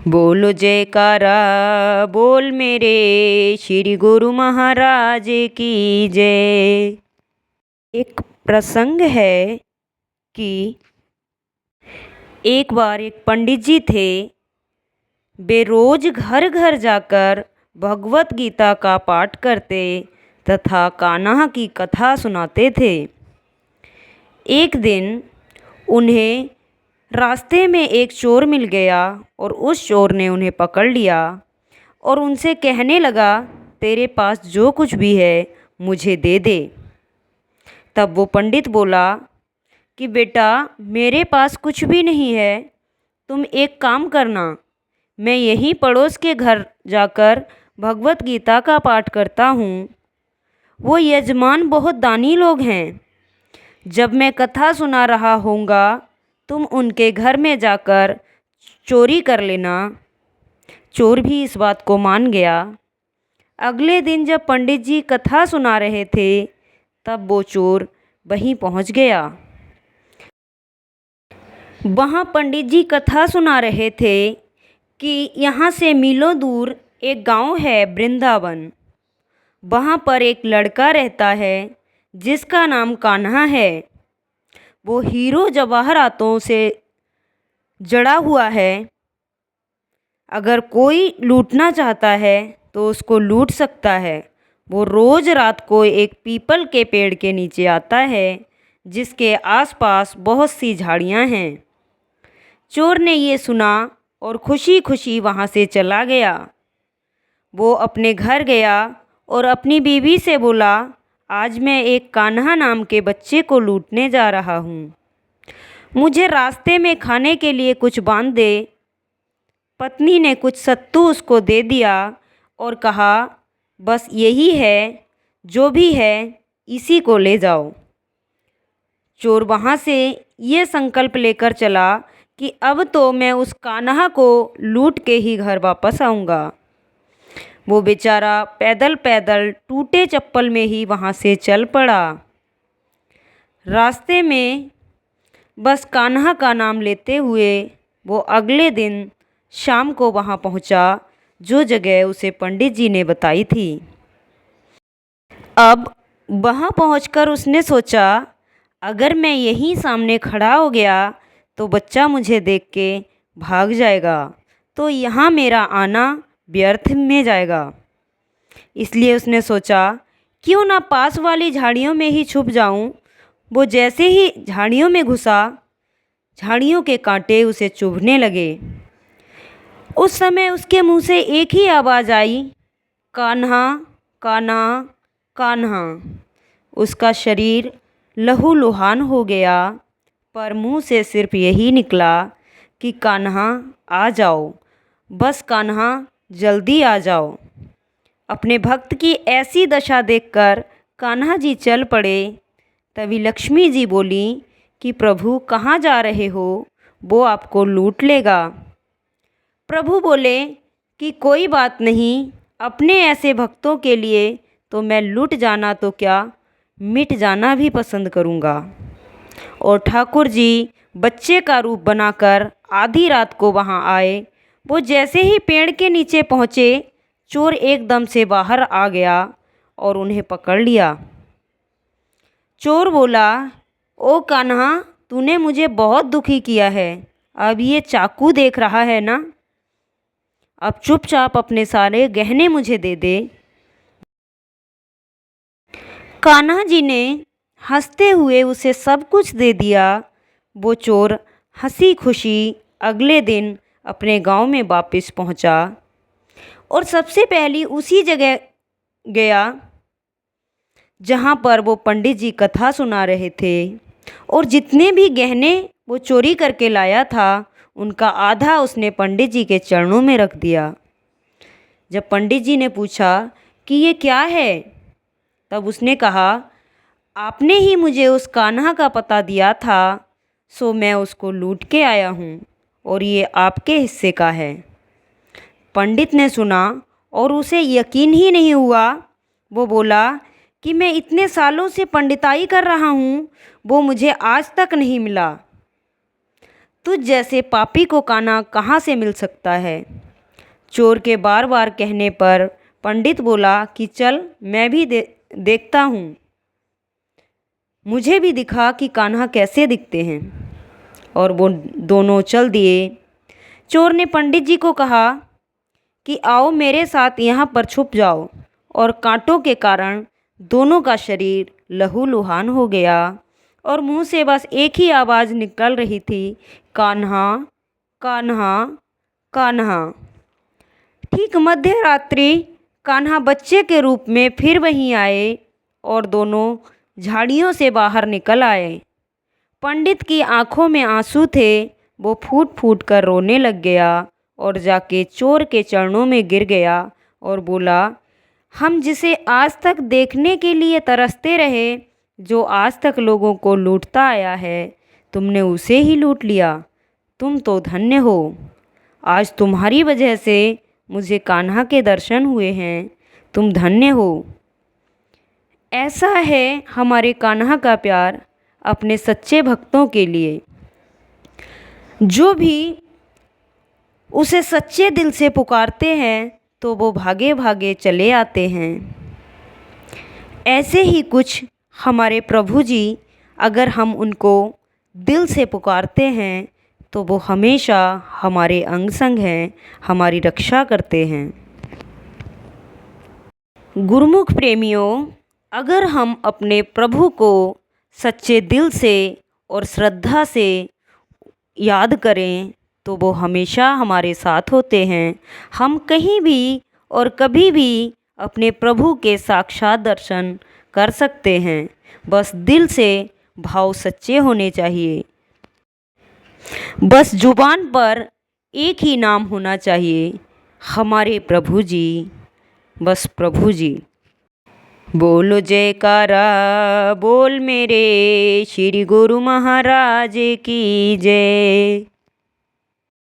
बोलो जयकारा बोल मेरे श्री गुरु महाराज की जय। एक प्रसंग है कि एक बार एक पंडित जी थे। वे रोज घर घर जाकर भगवत गीता का पाठ करते तथा कान्हा की कथा सुनाते थे। एक दिन उन्हें रास्ते में एक चोर मिल गया और उस चोर ने उन्हें पकड़ लिया और उनसे कहने लगा, तेरे पास जो कुछ भी है मुझे दे दे। तब वो पंडित बोला कि बेटा, मेरे पास कुछ भी नहीं है, तुम एक काम करना, मैं यहीं पड़ोस के घर जाकर भगवत गीता का पाठ करता हूँ। वो यजमान बहुत दानी लोग हैं। जब मैं कथा सुना रहा होऊंगा तुम उनके घर में जाकर चोरी कर लेना। चोर भी इस बात को मान गया। अगले दिन जब पंडित जी कथा सुना रहे थे तब वो चोर वहीं पहुंच गया। वहाँ पंडित जी कथा सुना रहे थे कि यहाँ से मीलों दूर एक गांव है वृंदावन। वहाँ पर एक लड़का रहता है जिसका नाम कान्हा है। वो हीरो जवाहरातों से जड़ा हुआ है। अगर कोई लूटना चाहता है तो उसको लूट सकता है। वो रोज़ रात को एक पीपल के पेड़ के नीचे आता है जिसके आसपास बहुत सी झाड़ियाँ हैं। चोर ने ये सुना और खुशी खुशी वहाँ से चला गया। वो अपने घर गया और अपनी बीवी से बोला, आज मैं एक कान्हा नाम के बच्चे को लूटने जा रहा हूँ। मुझे रास्ते में खाने के लिए कुछ बांध दे। पत्नी ने कुछ सत्तू उसको दे दिया और कहा, बस यही है, जो भी है इसी को ले जाओ। चोर वहाँ से ये संकल्प लेकर चला कि अब तो मैं उस कान्हा को लूट के ही घर वापस आऊँगा। वो बेचारा पैदल पैदल टूटे चप्पल में ही वहाँ से चल पड़ा। रास्ते में बस कान्हा का नाम लेते हुए वो अगले दिन शाम को वहाँ पहुँचा जो जगह उसे पंडित जी ने बताई थी। अब वहाँ पहुँचकर उसने सोचा, अगर मैं यहीं सामने खड़ा हो गया तो बच्चा मुझे देख के भाग जाएगा, तो यहाँ मेरा आना व्यर्थ में जाएगा। इसलिए उसने सोचा, क्यों ना पास वाली झाड़ियों में ही छुप जाऊं। वो जैसे ही झाड़ियों में घुसा, झाड़ियों के कांटे उसे चुभने लगे। उस समय उसके मुंह से एक ही आवाज़ आई, कान्हा कान्हा कान्हा। उसका शरीर लहूलुहान हो गया, पर मुंह से सिर्फ यही निकला कि कान्हा आ जाओ, बस कान्हा जल्दी आ जाओ। अपने भक्त की ऐसी दशा देखकर कान्हा जी चल पड़े। तभी लक्ष्मी जी बोली कि प्रभु कहाँ जा रहे हो, वो आपको लूट लेगा। प्रभु बोले कि कोई बात नहीं, अपने ऐसे भक्तों के लिए तो मैं लूट जाना तो क्या, मिट जाना भी पसंद करूँगा। और ठाकुर जी बच्चे का रूप बनाकर आधी रात को वहाँ आए। वो जैसे ही पेड़ के नीचे पहुँचे, चोर एकदम से बाहर आ गया और उन्हें पकड़ लिया। चोर बोला, ओ कान्हा, तूने मुझे बहुत दुखी किया है। अब ये चाकू देख रहा है ना, अब चुपचाप अपने सारे गहने मुझे दे दे। कान्हा जी ने हंसते हुए उसे सब कुछ दे दिया। वो चोर हंसी खुशी अगले दिन अपने गांव में वापस पहुंचा और सबसे पहली उसी जगह गया जहां पर वो पंडित जी कथा सुना रहे थे। और जितने भी गहने वो चोरी करके लाया था उनका आधा उसने पंडित जी के चरणों में रख दिया। जब पंडित जी ने पूछा कि ये क्या है, तब उसने कहा, आपने ही मुझे उस कान्हा का पता दिया था, सो मैं उसको लूट के आया हूँ और ये आपके हिस्से का है। पंडित ने सुना और उसे यकीन ही नहीं हुआ। वो बोला कि मैं इतने सालों से पंडिताई कर रहा हूँ, वो मुझे आज तक नहीं मिला। तुझ जैसे पापी को कान्हा कहाँ से मिल सकता है। चोर के बार बार कहने पर पंडित बोला कि चल मैं भी देखता हूँ, मुझे भी दिखा कि कान्हा कैसे दिखते हैं। और वो दोनों चल दिए। चोर ने पंडित जी को कहा कि आओ मेरे साथ यहाँ पर छुप जाओ, और कांटों के कारण दोनों का शरीर लहूलुहान हो गया और मुंह से बस एक ही आवाज़ निकल रही थी, कान्हा कान्हा कान्हा। ठीक मध्य रात्रि कान्हा बच्चे के रूप में फिर वहीं आए और दोनों झाड़ियों से बाहर निकल आए। पंडित की आंखों में आंसू थे, वो फूट फूट कर रोने लग गया और जाके चोर के चरणों में गिर गया और बोला, हम जिसे आज तक देखने के लिए तरसते रहे, जो आज तक लोगों को लूटता आया है, तुमने उसे ही लूट लिया। तुम तो धन्य हो, आज तुम्हारी वजह से मुझे कान्हा के दर्शन हुए हैं, तुम धन्य हो। ऐसा है हमारे कान्हा का प्यार अपने सच्चे भक्तों के लिए, जो भी उसे सच्चे दिल से पुकारते हैं तो वो भागे भागे चले आते हैं। ऐसे ही कुछ हमारे प्रभु जी, अगर हम उनको दिल से पुकारते हैं तो वो हमेशा हमारे अंग संग हैं, हमारी रक्षा करते हैं। गुरुमुख प्रेमियों, अगर हम अपने प्रभु को सच्चे दिल से और श्रद्धा से याद करें तो वो हमेशा हमारे साथ होते हैं। हम कहीं भी और कभी भी अपने प्रभु के साक्षात दर्शन कर सकते हैं। बस दिल से भाव सच्चे होने चाहिए। बस जुबान पर एक ही नाम होना चाहिए, हमारे प्रभु जी, बस प्रभु जी। बोलो जयकारा बोल मेरे श्री गुरु महाराज की जय।